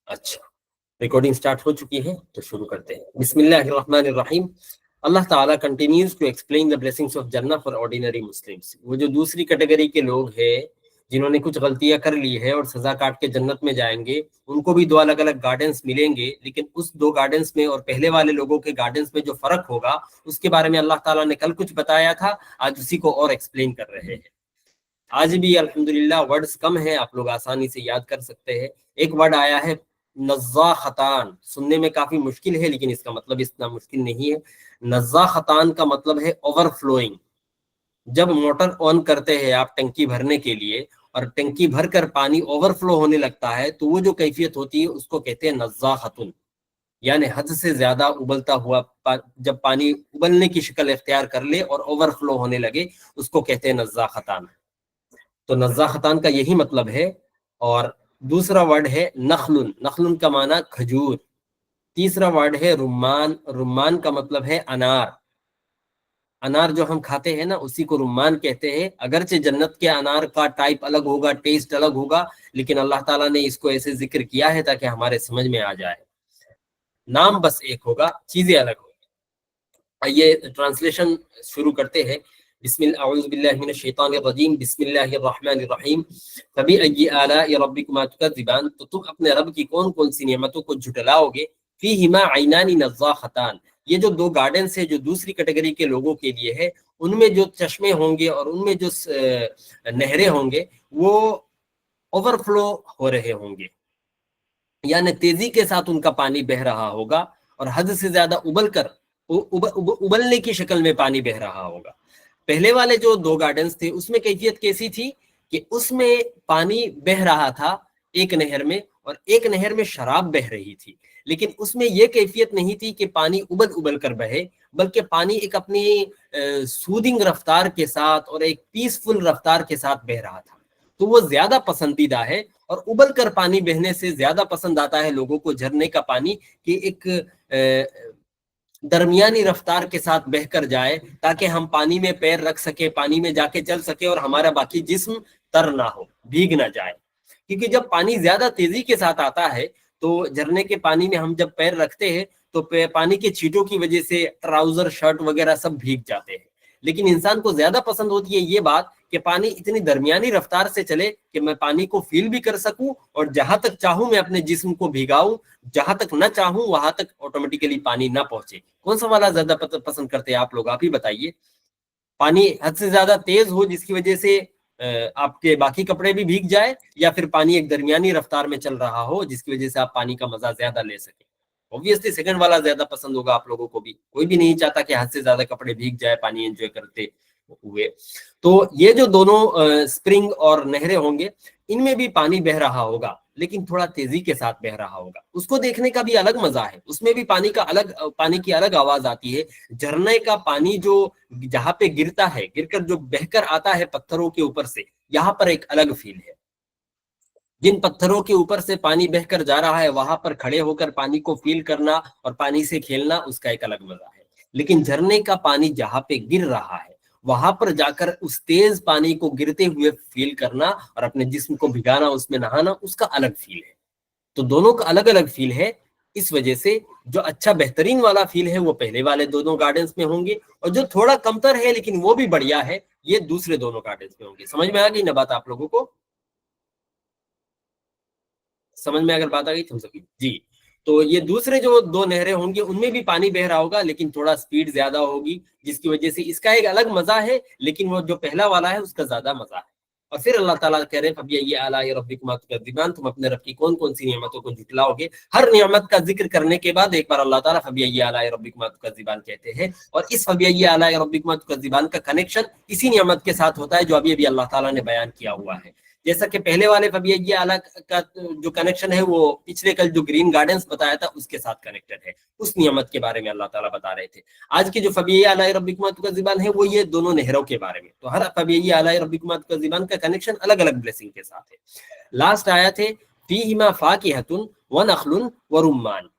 اچھا، recording start ہو چکی ہے تو شروع کرتے ہیں. بسم اللہ الرحمن الرحیم. اللہ تعالیٰ continues to explain the blessings of جنہ فار آرڈینری مسلمس. وہ جو دوسری کیٹیگری کے لوگ ہیں جنہوں نے کچھ غلطیاں کر لی ہے اور سزا کاٹ کے جنت میں جائیں گے، ان کو بھی دو الگ الگ گارڈنز ملیں گے، لیکن اس دو گارڈنز میں اور پہلے والے لوگوں کے گارڈنز میں جو فرق ہوگا اس کے بارے میں اللہ تعالیٰ نے کل کچھ بتایا تھا، آج اسی کو اور ایکسپلین کر رہے ہیں. آج بھی الحمدللہ ورڈز کم ہیں، آپ لوگ آسانی سے یاد کر سکتے ہیں. ایک ورڈ آیا ہے نزاختان، سننے میں کافی مشکل ہے لیکن اس کا مطلب اتنا مشکل نہیں ہے. نزاختان کا مطلب ہے اوور فلوئنگ. جب موٹر آن کرتے ہیں آپ ٹنکی بھرنے کے لیے اور ٹنکی بھر کر پانی اوور فلو ہونے لگتا ہے تو وہ جو کیفیت ہوتی ہے اس کو کہتے ہیں نزاختن، یعنی حد سے زیادہ ابلتا ہوا جب پانی ابلنے کی شکل اختیار کر لے اور اوور فلو ہونے لگے اس کو کہتے ہیں نزاختان. تو نزاختان کا یہی مطلب ہے. اور دوسرا ورڈ ہے نخلن، نخلن کا معنی کھجور. تیسرا ورڈ ہے رمان، رمان کا مطلب ہے انار. انار جو ہم کھاتے ہیں نا اسی کو رمان کہتے ہیں. اگرچہ جنت کے انار کا ٹائپ الگ ہوگا، ٹیسٹ الگ ہوگا، لیکن اللہ تعالیٰ نے اس کو ایسے ذکر کیا ہے تاکہ ہمارے سمجھ میں آ جائے. نام بس ایک ہوگا، چیزیں الگ ہوگی. آئیے ٹرانسلیشن شروع کرتے ہیں. بسم اللہ، اعوذ باللہ من الشیطان الرجیم، بسم اللہ الرحمن الرحیم. فبأي آلاء ربكما تكذبان، تو تم اپنے رب کی کون کون سی نعمتوں کو جھٹلاؤ گے. فیہما عینان نضاختان، یہ جو دو گارڈنز ہیں جو دوسری کیٹیگری کے لوگوں کے لیے ہے، ان میں جو چشمے ہوں گے اور ان میں جو نہریں ہوں گے وہ اوور فلو ہو رہے ہوں گے، یعنی تیزی کے ساتھ ان کا پانی بہہ رہا ہوگا اور حد سے زیادہ ابلنے کی شکل میں پانی بہہ رہا ہوگا. پہلے والے جو دو گارڈنز تھے اس میں کیفیت کیسی تھی کہ اس میں پانی بہہ رہا تھا ایک نہر میں اور ایک نہر میں شراب بہہ رہی تھی، لیکن اس میں یہ کیفیت نہیں تھی کہ پانی ابل کر بہے، بلکہ پانی ایک اپنی سودنگ رفتار کے ساتھ اور ایک پیسفل رفتار کے ساتھ بہہ رہا تھا. تو وہ زیادہ پسندیدہ ہے، اور ابل کر پانی بہنے سے زیادہ پسند آتا ہے لوگوں کو جھرنے کا پانی کہ ایک درمیانی رفتار کے ساتھ بہہ کر جائے تاکہ ہم پانی میں پیر رکھ سکے، پانی میں جا کے چل سکے اور ہمارا باقی جسم تر نہ ہو، بھیگ نہ جائے. کیونکہ جب پانی زیادہ تیزی کے ساتھ آتا ہے تو جھرنے کے پانی میں ہم جب پیر رکھتے ہیں تو پانی کے چھینٹوں کی وجہ سے ٹراؤزر، شرٹ وغیرہ سب بھیگ جاتے ہیں. لیکن انسان کو زیادہ پسند ہوتی ہے یہ بات کہ پانی اتنی درمیانی رفتار سے چلے کہ میں پانی کو فیل بھی کر سکوں اور جہاں تک چاہوں میں اپنے جسم کو بھیگاؤں، جہاں تک نہ چاہوں وہاں تک آٹومیٹیکلی پانی نہ پہنچے. کون سا والا زیادہ پسند کرتے ہیں آپ لوگ؟ آپ ہی بتائیے. پانی حد سے زیادہ تیز ہو جس کی وجہ سے آپ کے باقی کپڑے بھی بھیگ جائے، یا پھر پانی ایک درمیانی رفتار میں چل رہا ہو جس کی وجہ سے آپ پانی کا مزہ زیادہ لے سکیں؟ اوبویسلی سیکنڈ والا زیادہ پسند ہوگا آپ لوگوں کو بھی. کوئی بھی نہیں چاہتا کہ حد سے زیادہ کپڑے بھیگ جائے پانی انجوائے کرتے ہوئے. تو یہ جو دونوں سپرنگ اور نہریں ہوں گے ان میں بھی پانی بہہ رہا ہوگا لیکن تھوڑا تیزی کے ساتھ بہہ رہا ہوگا. اس کو دیکھنے کا بھی الگ مزہ ہے، اس میں بھی پانی کی الگ آواز آتی ہے. جھرنے کا پانی جو جہاں پہ گرتا ہے، گر کر جو بہہ کر آتا ہے پتھروں کے اوپر سے، یہاں پر ایک الگ فیل ہے. جن پتھروں کے اوپر سے پانی بہہ کر جا رہا ہے وہاں پر کھڑے ہو کر پانی کو فیل کرنا اور پانی سے کھیلنا، اس کا ایک الگ مزہ ہے. لیکن جھرنے کا پانی جہاں پہ گر رہا ہے وہاں پر جا کر اس تیز پانی کو گرتے ہوئے فیل کرنا اور اپنے جسم کو بھگانا، اس میں نہانا، اس کا الگ فیل ہے. تو دونوں کا الگ الگ فیل ہے. اس وجہ سے جو اچھا بہترین والا فیل ہے وہ پہلے والے دونوں گارڈنز میں ہوں گے، اور جو تھوڑا کمتر ہے لیکن وہ بھی بڑھیا ہے یہ دوسرے دونوں گارڈنز میں ہوں گے. سمجھ میں آ گئی نا بات آپ لوگوں کو؟ سمجھ میں اگر بات آ گئی تو سکی جی. تو یہ دوسرے جو دو نہریں ہوں گی ان میں بھی پانی بہہ رہا ہوگا لیکن تھوڑا سپیڈ زیادہ ہوگی جس کی وجہ سے اس کا ایک الگ مزہ ہے، لیکن وہ جو پہلا والا ہے اس کا زیادہ مزہ ہے. اور پھر اللہ تعالیٰ کہہ رہے ہیں فَبِأَيِّ آلَاءِ رَبِّكُمَا تُكَذِّبَانِ، تم اپنے رب کی کون کون سی نعمتوں کو جھٹلاؤ گے. ہر نعمت کا ذکر کرنے کے بعد ایک بار اللہ تعالیٰ فَبِأَيِّ آلَاءِ رَبِّكُمَا تُكَذِّبَانِ کہتے ہیں، اور اس فَبِأَيِّ آلَاءِ رَبِّكُمَا تُكَذِّبَانِ کا کنیکشن اسی نعمت کے ساتھ ہوتا ہے جو ابھی اللہ تعالیٰ نے بیان کیا ہوا ہے. جیسا کہ پہلے والے فَبِأَيِّ آلَاء کا جو کنیکشن ہے وہ پچھلے کل جو گرین گارڈنز بتایا تھا اس کے ساتھ کنیکٹڈ ہے، اس نعمت کے بارے میں اللہ تعالیٰ بتا رہے تھے. آج کے جو فَبِأَيِّ آلَاءِ رَبِّكُمَا تُكَذِّبَانِ ہے وہ یہ دونوں نہروں کے بارے میں. تو ہر فَبِأَيِّ آلَاءِ رَبِّكُمَا تُكَذِّبَانِ کا کنیکشن الگ الگ بلیسنگ کے ساتھ ہے. لاسٹ آیا تھے فِيهِمَا فَاكِهَةٌ وَنَخْلٌ وَرُمَّانٌ.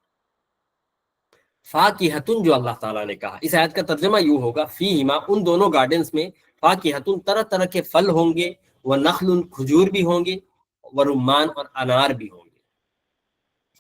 فاکہتن جو اللہ تعالیٰ نے کہا، اس آیت کا ترجمہ یوں ہوگا فیہما، ان دونوں گارڈنز میں، فاکہتن طرح طرح کے پھل ہوں گے، ونخل کھجور بھی ہوں گے، ورمان اور انار بھی ہوں گے.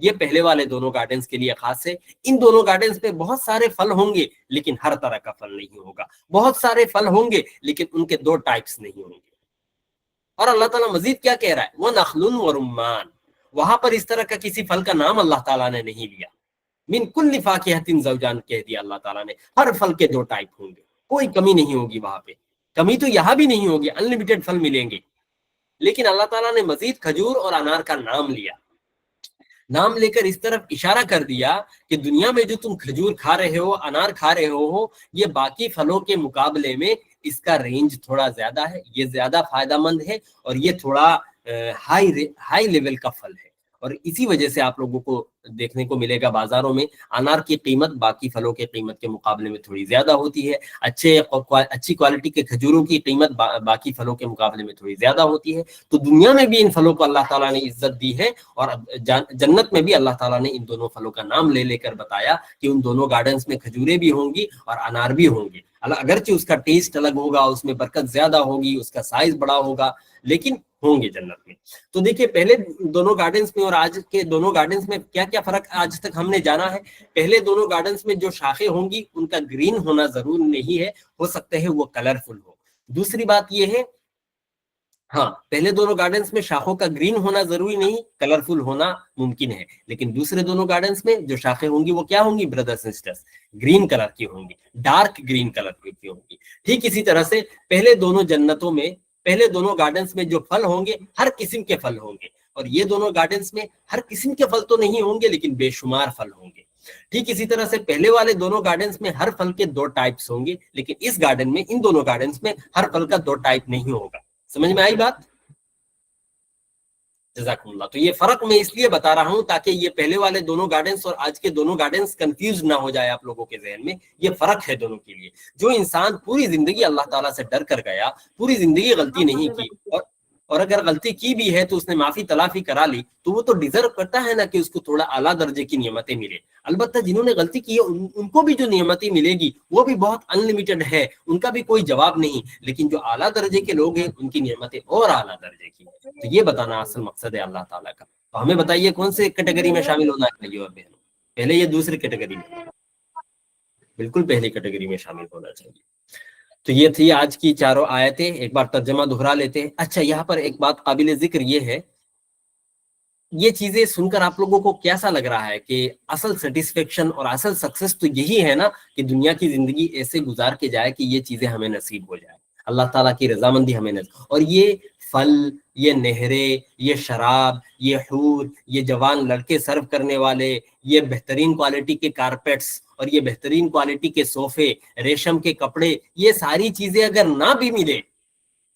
یہ پہلے والے دونوں گارڈنز کے لیے خاص ہے. ان دونوں گارڈنز میں بہت سارے پھل ہوں گے لیکن ہر طرح کا پھل نہیں ہوگا. بہت سارے پھل ہوں گے لیکن ان کے دو ٹائپس نہیں ہوں گے. اور اللہ تعالیٰ مزید کیا کہہ رہا ہے؟ وہ نخل و رمان. وہاں پر اس طرح کا کسی پھل کا نام اللہ تعالیٰ نے نہیں لیا. من کل فاکہۃ زوجان کہہ دیا اللہ تعالیٰ نے. ہر پھل کے دو ٹائپ ہوں گے, کوئی کمی نہیں ہوگی. وہاں پہ کمی تو یہاں بھی نہیں ہوگی, انلمیٹڈ پھل ملیں گے. لیکن اللہ تعالیٰ نے مزید کھجور اور انار کا نام لیا. نام لے کر اس طرف اشارہ کر دیا کہ دنیا میں جو تم کھجور کھا رہے ہو, انار کھا رہے ہو, یہ باقی پھلوں کے مقابلے میں اس کا رینج تھوڑا زیادہ ہے, یہ زیادہ فائدہ مند ہے, اور یہ تھوڑا ہائی لیول کا پھل ہے. اور اسی وجہ سے آپ لوگوں کو دیکھنے کو ملے گا بازاروں میں انار کی قیمت باقی پھلوں کے قیمت کے مقابلے میں تھوڑی زیادہ ہوتی ہے. اچھی کوالٹی کے کھجوروں کی قیمت باقی پھلوں کے مقابلے میں تھوڑی زیادہ ہوتی ہے. تو دنیا میں بھی ان پھلوں کو اللہ تعالیٰ نے عزت دی ہے, اور جنت میں بھی اللہ تعالیٰ نے ان دونوں پھلوں کا نام لے لے کر بتایا کہ ان دونوں گارڈنز میں کھجوریں بھی ہوں گی اور انار بھی ہوں گے. اگرچہ اس کا ٹیسٹ الگ ہوگا, اس میں برکت زیادہ ہوگی, اس کا سائز بڑا ہوگا, لیکن ہوں گے جنت میں. تو دیکھیے پہلے دونوں گارڈنز میں اور آج کے دونوں گارڈنز میں کیا کیا فرق آج تک ہم نے جانا ہے. پہلے دونوں گارڈنز میں جو شاخیں ہوں گی ان کا گرین ہونا ضرور نہیں ہے, ہو سکتا ہے وہ کلرفل ہو. دوسری بات یہ ہے, ہاں پہلے دونوں گارڈنز میں شاخوں کا گرین ہونا ضروری نہیں, کلرفل ہونا ممکن ہے. لیکن دوسرے دونوں گارڈنز میں جو شاخیں ہوں گی وہ کیا ہوں گی brothers and sisters, green colour کی ہوں گی, ڈارک گرین کلر کی ہوں گی. ٹھیک اسی طرح سے پہلے دونوں جنتوں میں, پہلے دونوں گارڈنز میں جو پھل ہوں گے ہر قسم کے پھل ہوں گے, اور یہ دونوں گارڈنز میں ہر قسم کے پھل تو نہیں ہوں گے لیکن بے شمار پھل ہوں گے. ٹھیک اسی طرح سے پہلے والے دونوں گارڈنز میں ہر پھل کے دو ٹائپس ہوں گے, لیکن اس گارڈن میں, ان دونوں گارڈنز میں ہر پھل کا دو ٹائپ نہیں ہوگا. سمجھ میں آئی بات؟ جزاکم اللہ. تو یہ فرق میں اس لیے بتا رہا ہوں تاکہ یہ پہلے والے دونوں گارڈنز اور آج کے دونوں گارڈنز کنفیوز نہ ہو جائے آپ لوگوں کے ذہن میں. یہ فرق ہے دونوں کے لیے. جو انسان پوری زندگی اللہ تعالیٰ سے ڈر کر گیا, پوری زندگی غلطی نہیں کی, اور اگر غلطی کی بھی ہے تو اس نے معافی تلافی کرا لی, تو وہ تو ڈیزرو کرتا ہے نا کہ اس کو تھوڑا اعلیٰ درجے کی نعمتیں ملے. البتہ جنہوں نے غلطی کی ہے ان کو بھی جو نعمتیں ملے گی وہ بھی بہت انلمیٹڈ ہے, ان کا بھی کوئی جواب نہیں. لیکن جو اعلیٰ درجے کے لوگ ہیں ان کی نعمتیں اور اعلیٰ درجے کی. تو یہ بتانا اصل مقصد ہے اللہ تعالیٰ کا. تو ہمیں بتائیے کون سے کیٹیگری میں شامل ہونا ہے بھائیو اور بہنوں؟ پہلے یہ دوسری کیٹیگری میں, بالکل پہلی کیٹیگری میں شامل ہونا چاہیے. تو یہ تھی آج کی چاروں آیتیں. ایک بار ترجمہ دہرا لیتے ہیں. اچھا, یہاں پر ایک بات قابل ذکر یہ ہے, یہ چیزیں سن کر آپ لوگوں کو کیسا لگ رہا ہے کہ اصل سیٹسفیکشن اور اصل سکسس تو یہی ہے نا کہ دنیا کی زندگی ایسے گزار کے جائے کہ یہ چیزیں ہمیں نصیب ہو جائے, اللہ تعالیٰ کی رضامندی ہمیں نصیب. اور یہ پھل, یہ نہریں, یہ شراب, یہ حور, یہ جوان لڑکے سرو کرنے والے, یہ بہترین کوالٹی کے کارپیٹس اور یہ بہترین کوالٹی کے صوفے, ریشم کے کپڑے, یہ ساری چیزیں اگر نہ بھی ملے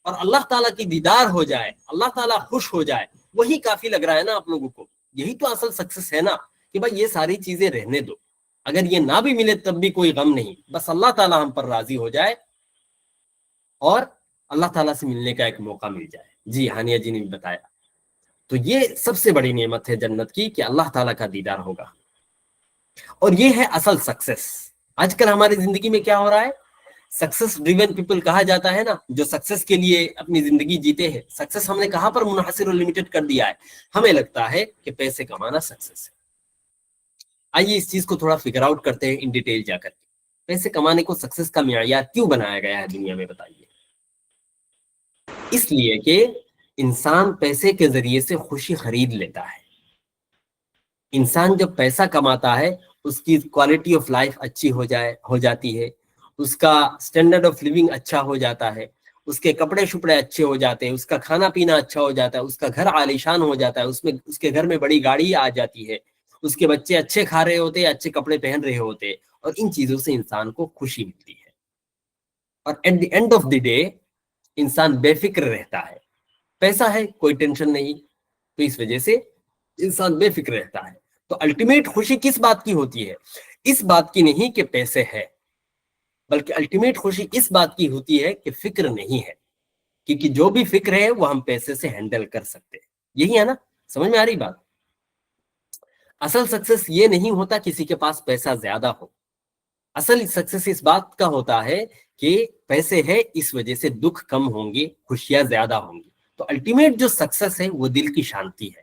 اور اللہ تعالیٰ کی دیدار ہو جائے, اللہ تعالیٰ خوش ہو جائے, وہی کافی لگ رہا ہے نا آپ لوگوں کو. یہی تو اصل سکسس ہے نا کہ بھائی یہ ساری چیزیں رہنے دو, اگر یہ نہ بھی ملے تب بھی کوئی غم نہیں, بس اللہ تعالیٰ ہم پر راضی ہو جائے اور اللہ تعالیٰ سے ملنے کا ایک موقع مل جائے. جی ہانیہ جی نے بھی بتایا. تو یہ سب سے بڑی نعمت ہے جنت کی کہ اللہ تعالیٰ کا دیدار ہوگا, اور یہ ہے اصل سکسس. آج کل ہماری زندگی میں کیا ہو رہا ہے, سکسس ڈریون پیپل کہا جاتا ہے نا, جو سکسس کے لیے اپنی زندگی جیتے ہیں. سکسس ہم نے کہاں پر منحصر اور لمیٹڈ کر دیا ہے؟ ہمیں لگتا ہے کہ پیسے کمانا سکسس ہے. آئیے اس چیز کو تھوڑا فگر آؤٹ کرتے ہیں ان ڈیٹیل جا کر کے. پیسے کمانے کو سکسس کا معیار کیوں بنایا گیا ہے دنیا میں, بتائیے. اس لیے کہ انسان پیسے کے ذریعے سے خوشی خرید لیتا ہے. انسان جب پیسہ کماتا ہے اس کی کوالٹی آف لائف اچھی ہو جاتی ہے, اس کا سٹینڈرڈ آف لیونگ اچھا ہو جاتا ہے, اس کے کپڑے شپڑے اچھے ہو جاتے ہیں, اس کا کھانا پینا اچھا ہو جاتا ہے, اس کا گھر عالیشان ہو جاتا ہے, اس کے گھر میں بڑی گاڑی آ جاتی ہے, اس کے بچے اچھے کھا رہے ہوتے, اچھے کپڑے پہن رہے ہوتے, اور ان چیزوں سے انسان کو خوشی ملتی ہے. اور at the end of the day انسان بے فکر رہتا ہے. پیسہ ہے, کوئی ٹینشن نہیں, تو اس وجہ سے انسان بے فکر رہتا ہے. تو الٹیمیٹ خوشی کس بات کی ہوتی ہے؟ اس بات کی نہیں کہ پیسے ہے, بلکہ الٹیمیٹ خوشی اس بات کی ہوتی ہے کہ فکر نہیں ہے, کیونکہ جو بھی فکر ہے وہ ہم پیسے سے ہینڈل کر سکتے ہیں. یہی ہے نا, سمجھ میں آ رہی بات؟ اصل سکسس یہ نہیں ہوتا کسی کے پاس پیسہ زیادہ ہو. اصل سکسس اس بات کا ہوتا ہے کہ پیسے ہے, اس وجہ سے دکھ کم ہوں گے, خوشیاں زیادہ ہوں گی. تو الٹیمیٹ جو سکسس ہے وہ دل کی شانتی ہے.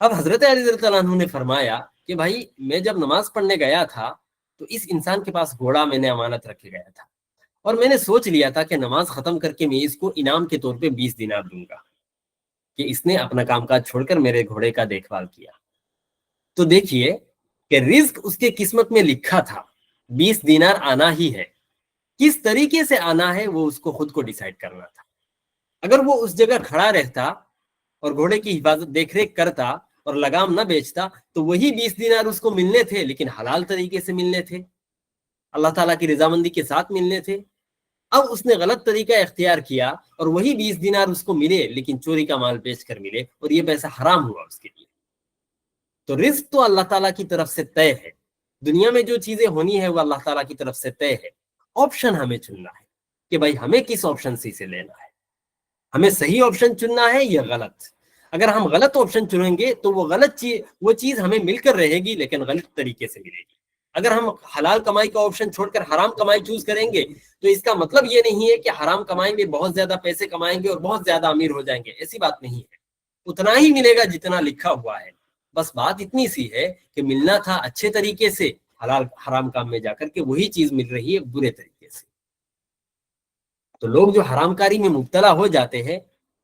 اب حضرت علی رضی اللہ عنہ نے فرمایا کہ بھائی میں جب نماز پڑھنے گیا تھا تو اس انسان کے پاس گھوڑا میں نے امانت رکھ کے گیا تھا، اور میں نے سوچ لیا تھا کہ نماز ختم کر کے میں اس کو انعام کے طور پہ 20 دینار دوں گا کہ اس نے اپنا کام کاج چھوڑ کر میرے گھوڑے کا دیکھ بھال کیا۔ تو دیکھیے کہ رزق اس کے قسمت میں لکھا تھا، 20 دینار آنا ہی ہے، کس طریقے سے آنا ہے وہ اس کو خود کو ڈیسائیڈ کرنا تھا۔ اگر وہ اس جگہ کھڑا رہتا اور گھوڑے کی حفاظت دیکھ ریکھ کرتا اور لگام نہ بیچتا تو وہی 20 دینار اس کو ملنے تھے، لیکن حلال طریقے سے ملنے تھے، اللہ تعالیٰ کی رضامندی کے ساتھ ملنے تھے۔ اب اس نے غلط طریقہ اختیار کیا اور وہی 20 دینار اس کو ملے لیکن چوری کا مال بیچ کر ملے، اور یہ پیسہ حرام ہوا اس کے لیے۔ تو رزق تو اللہ تعالیٰ کی طرف سے طے ہے، دنیا میں جو چیزیں ہونی ہے وہ اللہ تعالیٰ کی طرف سے طے ہے، آپشن ہمیں چننا ہے کہ بھائی ہمیں کس آپشن سے لینا ہے، ہمیں صحیح آپشن چننا ہے یا غلط۔ اگر ہم غلط آپشن چنیں گے تو وہ چیز ہمیں مل کر رہے گی لیکن غلط طریقے سے ملے گی۔ اگر ہم حلال کمائی کا آپشن چھوڑ کر حرام کمائی چوز کریں گے تو اس کا مطلب یہ نہیں ہے کہ حرام کمائیں گے بہت زیادہ پیسے کمائیں گے اور بہت زیادہ امیر ہو جائیں گے، ایسی بات نہیں ہے، اتنا ہی ملے گا جتنا لکھا ہوا ہے، بس بات اتنی سی ہے کہ ملنا تھا اچھے طریقے سے، حلال حرام کام میں جا کر کے وہی چیز مل رہی ہے برے طریقے سے۔ تو لوگ جو حرام کاری میں مبتلا ہو جاتے ہیں،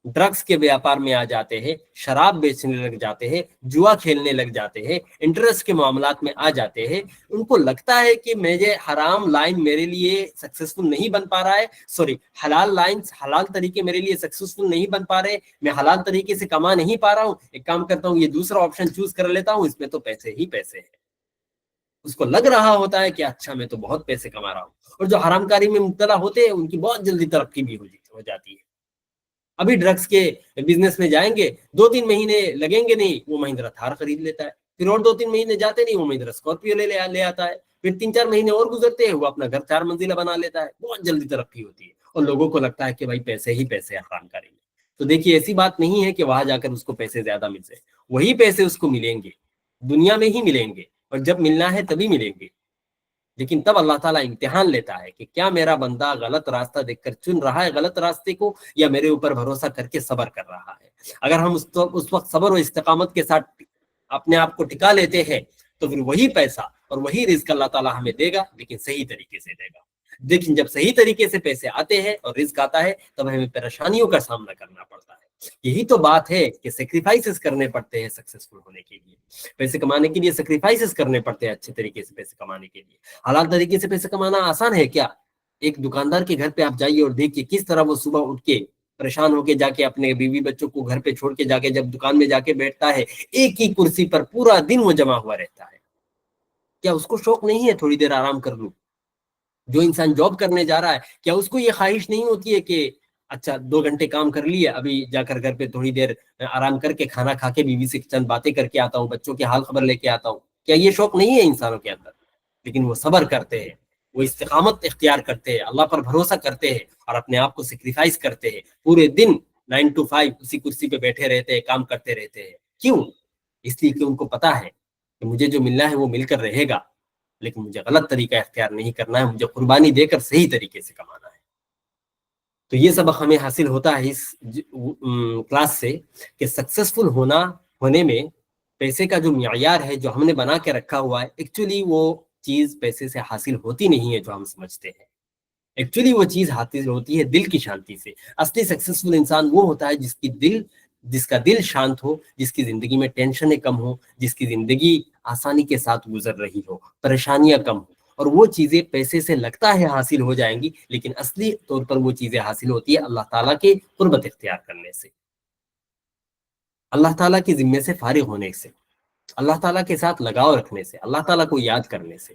ڈرگس کے بیاپار میں آ جاتے ہیں، شراب بیچنے لگ جاتے ہیں، جوا کھیلنے لگ جاتے ہیں، انٹرسٹ کے معاملات میں آ جاتے ہیں، ان کو لگتا ہے کہ مجھے حرام لائن میرے لیے سکسیسفل نہیں بن پا رہا ہے، حلال طریقے میرے لیے سکسیسفل نہیں بن پا رہے، میں حلال طریقے سے کما نہیں پا رہا ہوں، ایک کام کرتا ہوں یہ دوسرا آپشن چوز کر لیتا ہوں، اس میں تو پیسے ہی پیسے ہیں۔ اس کو لگ رہا ہوتا ہے کہ اچھا میں تو بہت پیسے کما رہا ہوں، اور جو حرام کاری میں مبتلا ہوتے ہیں ان کی بہت جلدی ترقی بھی ہو جاتی ہے۔ ابھی ڈرگس کے بزنس میں جائیں گے، 2-3 مہینے لگیں گے نہیں وہ مہندرا تھار خرید لیتا ہے، پھر اور 2-3 مہینے جاتے نہیں وہ مہندرا اسکارپیو لے آتا ہے، پھر 3-4 مہینے اور گزرتے ہیں وہ اپنا گھر 4 منزلہ بنا لیتا ہے، بہت جلدی ترقی ہوتی ہے، اور لوگوں کو لگتا ہے کہ بھائی پیسے ہی پیسے حرام کاری میں۔ تو دیکھیے ایسی بات نہیں ہے کہ وہاں جا کر اس کو پیسے زیادہ مل جائے، وہی پیسے اس کو ملیں گے، دنیا میں ہی ملیں گے، اور جب ملنا ہے تبھی ملیں گے، لیکن تب اللہ تعالیٰ امتحان لیتا ہے کہ کیا میرا بندہ غلط راستہ دیکھ کر چن رہا ہے غلط راستے کو، یا میرے اوپر بھروسہ کر کے صبر کر رہا ہے۔ اگر ہم اس وقت صبر و استقامت کے ساتھ اپنے آپ کو ٹکا لیتے ہیں تو پھر وہی پیسہ اور وہی رزق اللہ تعالیٰ ہمیں دے گا، لیکن صحیح طریقے سے دے گا۔ لیکن جب صحیح طریقے سے پیسے آتے ہیں اور رزق آتا ہے تب ہمیں پریشانیوں کا سامنا کرنا پڑتا ہے۔ یہی تو بات ہے کہ سیکریفائسز کرنے پڑتے ہیں سکسیسفل ہونے کے لیے، پیسے کمانے کے لیے سیکریفائسز کرنے پڑتے ہیں اچھے طریقے سے پیسے کمانے کے لیے۔ حلال طریقے سے پیسے کمانا آسان ہے کیا؟ ایک دکاندار کے گھر پہ آپ جائیے اور دیکھیے کس طرح وہ صبح اٹھ کے پریشان ہو کے جا کے اپنے بیوی بچوں کو گھر پہ چھوڑ کے جا کے جب دکان میں جا کے بیٹھتا ہے، ایک ہی کرسی پر پورا دن وہ جمع ہوا رہتا ہے۔ کیا اس کو شوق نہیں ہے تھوڑی دیر آرام کر لوں؟ جو انسان جاب کرنے جا رہا ہے کیا اس کو یہ خواہش نہیں ہوتی ہے کہ اچھا 2 گھنٹے کام کر لیے، ابھی جا کر گھر پہ تھوڑی دیر آرام کر کے کھانا کھا کے بیوی سے چند باتیں کر کے آتا ہوں، بچوں کے حال خبر لے کے آتا ہوں؟ کیا یہ شوق نہیں ہے انسانوں کے اندر؟ لیکن وہ صبر کرتے ہیں، وہ استقامت اختیار کرتے ہیں، اللہ پر بھروسہ کرتے ہیں اور اپنے آپ کو سیکریفائس کرتے ہیں، پورے دن 9 to 5 اسی کرسی پہ بیٹھے رہتے ہیں، کام کرتے رہتے ہیں۔ کیوں؟ اس لیے کہ ان کو پتا ہے کہ مجھے جو ملنا ہے وہ مل کر رہے گا، لیکن مجھے غلط طریقہ اختیار نہیں کرنا ہے، مجھے قربانی دے کر صحیح طریقے سے کمانا ہے۔ تو یہ سبق ہمیں حاصل ہوتا ہے اس کلاس سے کہ سکسیسفل ہونے میں پیسے کا جو معیار ہے جو ہم نے بنا کے رکھا ہوا ہے، ایکچولی وہ چیز پیسے سے حاصل ہوتی نہیں ہے جو ہم سمجھتے ہیں۔ ایکچولی وہ چیز حاصل ہوتی ہے دل کی شانتی سے۔ اصلی سکسیسفل انسان وہ ہوتا ہے جس کا دل شانت ہو، جس کی زندگی میں ٹینشنیں کم ہو، جس کی زندگی آسانی کے ساتھ گزر رہی ہو، پریشانیاں کم ہو، اور وہ چیزیں پیسے سے لگتا ہے حاصل ہو جائیں گی، لیکن اصلی طور پر وہ چیزیں حاصل ہوتی ہے اللہ تعالیٰ کے قربت اختیار کرنے سے، اللہ تعالیٰ کی ذمے سے فارغ ہونے سے، اللہ تعالیٰ کے ساتھ لگاؤ رکھنے سے، اللہ تعالیٰ کو یاد کرنے سے۔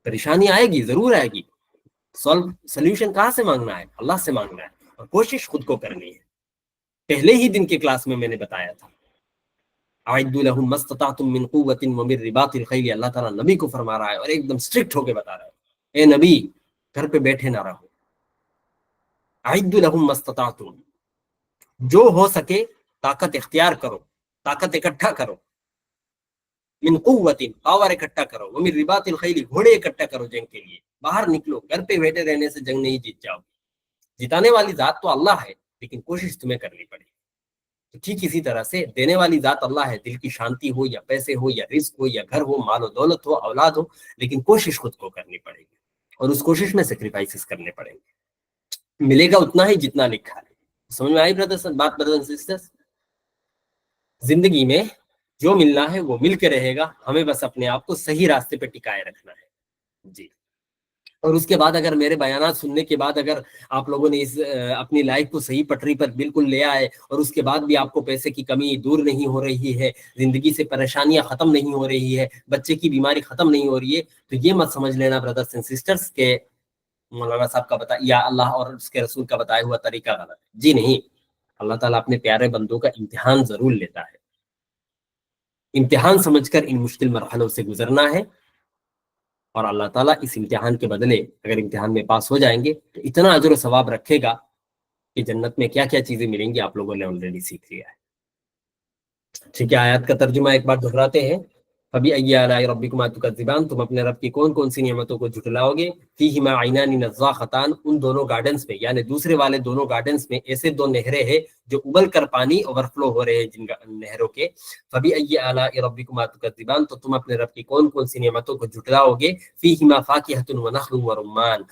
پریشانی آئے گی، ضرور آئے گی، سولوشن کہاں سے مانگنا ہے؟ اللہ سے مانگنا ہے، اور کوشش خود کو کرنی ہے۔ پہلے ہی دن کے کلاس میں نے بتایا تھا، اعدوا لهم ما استطعتم من قوة ومن رباط الخیل، اللہ تعالیٰ نبی کو فرما رہا ہے اور ایک دم اسٹرکٹ ہو کے بتا رہا ہے، اے نبی گھر پہ بیٹھے نہ رہو، اعدوا لهم ما استطعتم، جو ہو سکے طاقت اختیار کرو، طاقت اکٹھا کرو، من قوت پاور اکٹھا کرو، ومن رباط الخیل گھوڑے اکٹھا کرو جنگ کے لیے، باہر نکلو، گھر پہ بیٹھے رہنے سے جنگ نہیں جیت جاؤ، جتانے والی ذات تو اللہ ہے لیکن کوشش تمہیں کرنی پڑے۔ تو ٹھیک اسی طرح سے دینے والی ذات اللہ ہے، دل کی شانتی ہو یا پیسے ہو یا رزق ہو یا گھر ہو، مال و دولت ہو، اولاد ہو، لیکن کوشش خود کو کرنی پڑے گی اور اس کوشش میں سیکریفائسز کرنے پڑیں گے، ملے گا اتنا ہی جتنا لکھا ہے۔ سمجھ میں آئی بات بردرز اینڈ سسٹرز؟ زندگی میں جو ملنا ہے وہ مل کے رہے گا، ہمیں بس اپنے آپ کو صحیح راستے پہ ٹکائے رکھنا ہے جی۔ اور اس کے بعد اگر میرے بیانات سننے کے بعد اگر آپ لوگوں نے اپنی لائف کو صحیح پٹری پر بالکل لے آئے اور اس کے بعد بھی آپ کو پیسے کی کمی دور نہیں ہو رہی ہے، زندگی سے پریشانیاں ختم نہیں ہو رہی ہے، بچے کی بیماری ختم نہیں ہو رہی ہے، تو یہ مت سمجھ لینا بردرز اینڈ سسٹرز کہ مولانا صاحب کا بتا یا اللہ اور اس کے رسول کا بتایا ہوا طریقہ غلط ہے۔ جی نہیں، اللہ تعالیٰ اپنے پیارے بندوں کا امتحان ضرور لیتا ہے، امتحان سمجھ کر ان مشکل مرحلوں سے گزرنا ہے، اور اللہ تعالیٰ اس امتحان کے بدلے اگر امتحان میں پاس ہو جائیں گے تو اتنا اجر و ثواب رکھے گا کہ جنت میں کیا کیا چیزیں ملیں گی آپ لوگوں نے آلریڈی سیکھ لیا ہے۔ ٹھیک ہے، آیات کا ترجمہ ایک بار دہراتے ہیں۔ فَبِأَيِّ آلَاءِ رَبِّكُمَا تُكَذِّبَانِ، تم اپنے رب کی کون کون سی نعمتوں کو جھٹلاؤ گے؟ فِيهِمَا عَيْنَانِ نَضَّاخَتَانِ، ان دونوں گارڈنز میں یعنی دوسرے والے دونوں گارڈنز میں ایسے دو نہریں ہیں جو ابل کر پانی اوور فلو ہو رہے ہیں جن نہروں کے۔ فَبِأَيِّ آلَاءِ رَبِّكُمَا تُكَذِّبَانِ، تو تم اپنے رب کی کون کون سی نعمتوں کو جھٹلاؤ گے؟ فِيهِمَا فَاكِهَةٌ وَنَخْلٌ وَرُمَّانٌ،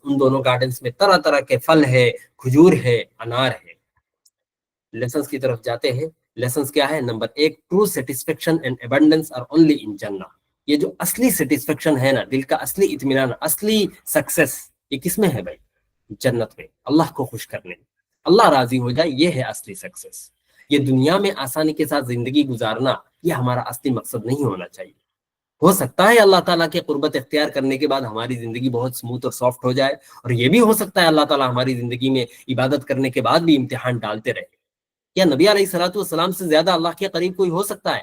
ان دونوں گارڈنز میں طرح طرح کے پھل ہے، کھجور ہے، انار ہے۔ لیسنز کی طرف جاتے ہیں۔ لیسنز کیا ہے؟ Number 1، true satisfaction and abundance are only in Jannah. یہ جو اصلی سیٹسفیکشن ہے نا، دل کا اصلی اطمینان، اصلی سکسیس، یہ کس میں ہے بھائی؟ جنت میں، اللہ کو خوش کرنے میں، اللہ راضی ہو جائے، یہ ہے اصلی سکسیس۔ یہ دنیا میں آسانی کے ساتھ زندگی گزارنا، یہ ہمارا اصلی مقصد نہیں ہونا چاہیے۔ ہو سکتا ہے اللہ تعالیٰ کے قربت اختیار کرنے کے بعد ہماری زندگی بہت سموتھ اور سافٹ ہو جائے، اور یہ بھی ہو سکتا ہے اللہ تعالیٰ ہماری زندگی میں عبادت کرنے کے بعد بھی امتحان ڈالتے رہے۔ کیا نبی علیہ الصلوۃ والسلام سے زیادہ اللہ کے قریب کوئی ہو سکتا ہے؟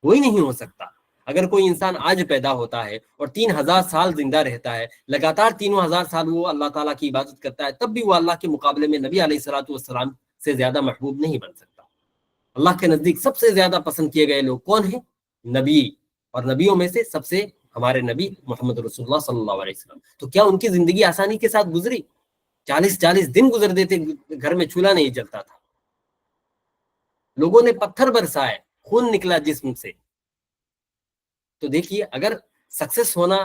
کوئی نہیں ہو سکتا۔ اگر کوئی انسان آج پیدا ہوتا ہے اور 3000 سال زندہ رہتا ہے، لگاتار 3000 سال وہ اللہ تعالیٰ کی عبادت کرتا ہے، تب بھی وہ اللہ کے مقابلے میں نبی علیہ الصلوۃ والسلام سے زیادہ محبوب نہیں بن سکتا۔ اللہ کے نزدیک سب سے زیادہ پسند کیے گئے لوگ کون ہیں؟ نبی، اور نبیوں میں سے سب سے ہمارے نبی محمد رسول اللہ صلی اللہ علیہ وسلم۔ تو کیا ان کی زندگی آسانی کے ساتھ گزری؟ 40 دن گزر دیتے، گھر میں چولہا نہیں جلتا تھا، لوگوں نے پتھر برسائے، خون نکلا جسم سے۔ تو دیکھیے، اگر سکسیس ہونا،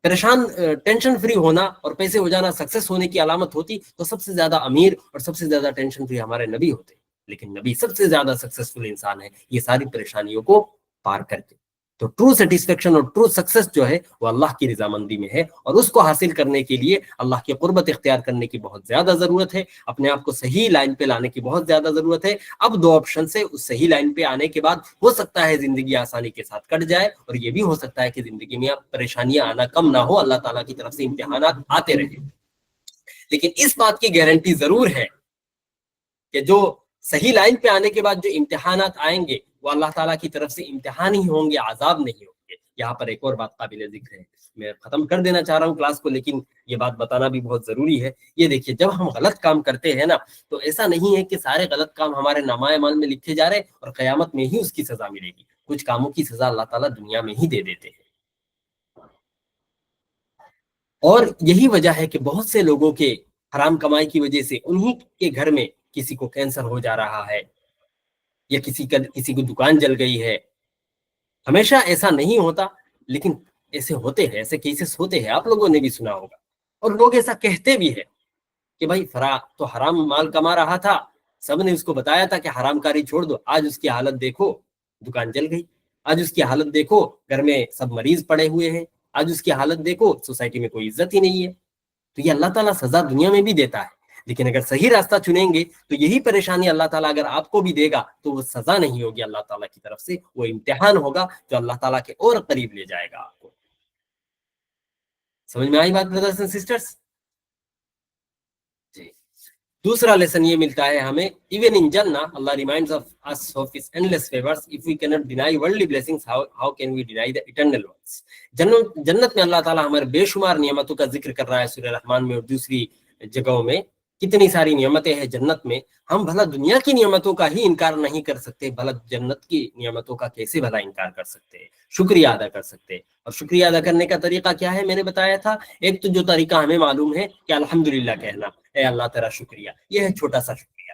پریشان ٹینشن فری ہونا اور پیسے ہو جانا سکسیس ہونے کی علامت ہوتی تو سب سے زیادہ امیر اور سب سے زیادہ ٹینشن فری ہمارے نبی ہوتے، لیکن نبی سب سے زیادہ سکسیسفل انسان ہے یہ ساری پریشانیوں کو پار کر کے۔ تو ٹرو سیٹسفیکشن اور ٹرو سکسیس جو ہے وہ اللہ کی رضامندی میں ہے، اور اس کو حاصل کرنے کے لیے اللہ کی قربت اختیار کرنے کی بہت زیادہ ضرورت ہے، اپنے آپ کو صحیح لائن پہ لانے کی بہت زیادہ ضرورت ہے۔ اب دو آپشن سے اس صحیح لائن پہ آنے کے بعد ہو سکتا ہے زندگی آسانی کے ساتھ کٹ جائے، اور یہ بھی ہو سکتا ہے کہ زندگی میں پریشانیاں آنا کم نہ ہو، اللہ تعالیٰ کی طرف سے امتحانات آتے رہے۔ لیکن اس بات کی گارنٹی ضرور ہے کہ جو صحیح لائن پہ آنے کے بعد جو امتحانات آئیں گے وہ اللہ تعالیٰ کی طرف سے امتحان ہی ہوں گے، عذاب نہیں ہوں گے۔ یہاں پر ایک اور بات قابل ذکر ہے، میں ختم کر دینا چاہ رہا ہوں کلاس کو، لیکن یہ بات بتانا بھی بہت ضروری ہے۔ یہ دیکھیے، جب ہم غلط کام کرتے ہیں نا، تو ایسا نہیں ہے کہ سارے غلط کام ہمارے نامہ اعمال میں لکھے جا رہے اور قیامت میں ہی اس کی سزا ملے گی۔ کچھ کاموں کی سزا اللہ تعالیٰ دنیا میں ہی دے دیتے ہیں، اور یہی وجہ ہے کہ بہت سے لوگوں کے حرام کمائی کی وجہ سے انہی کے گھر میں کسی کو کینسر ہو جا رہا ہے، یا کسی کو دکان جل گئی ہے۔ ہمیشہ ایسا نہیں ہوتا، لیکن ایسے ہوتے ہیں، ایسے کیسز ہوتے ہیں، آپ لوگوں نے بھی سنا ہوگا، اور لوگ ایسا کہتے بھی ہیں کہ بھائی فرا تو حرام مال کما رہا تھا، سب نے اس کو بتایا تھا کہ حرام کاری چھوڑ دو، آج اس کی حالت دیکھو، دکان جل گئی، آج اس کی حالت دیکھو، گھر میں سب مریض پڑے ہوئے ہیں، آج اس کی حالت دیکھو، سوسائٹی میں کوئی عزت ہی نہیں ہے۔ تو یہ اللہ تعالیٰ سزا دنیا میں بھی دیتا ہے، لیکن اگر صحیح راستہ چنیں گے تو یہی پریشانی اللہ تعالیٰ اگر آپ کو بھی دے گا تو وہ سزا نہیں ہوگی اللہ تعالیٰ کی طرف سے، وہ امتحان ہوگا جو اللہ تعالیٰ کے اور قریب لے جائے گا آپ کو۔ سمجھ میں آئی بات برادرز اینڈ سسٹرز؟ جی، دوسرا لیسن یہ ملتا ہے ہمیں، even in Jannah Allah reminds of us of his endless favors. If we cannot deny worldly blessings, how can we deny the eternal ones؟ جنت میں اللہ تعالیٰ ہمارے بے شمار نعمتوں کا ذکر کر رہا ہے سورہ رحمان میں اور دوسری جگہوں میں، کتنی ساری نعمتیں ہیں جنت میں۔ ہم بھلا دنیا کی نعمتوں کا ہی انکار نہیں کر سکتے، بھلا جنت کی نعمتوں کا کیسے بھلا انکار کر سکتے ہیں؟ شکریہ ادا کر سکتے ہیں۔ اور شکریہ ادا کرنے کا طریقہ کیا ہے؟ میں نے بتایا تھا، ایک تو جو طریقہ ہمیں معلوم ہے کہ الحمدللہ کہنا، اے اللہ تیرا شکریہ، یہ ہے چھوٹا سا شکریہ۔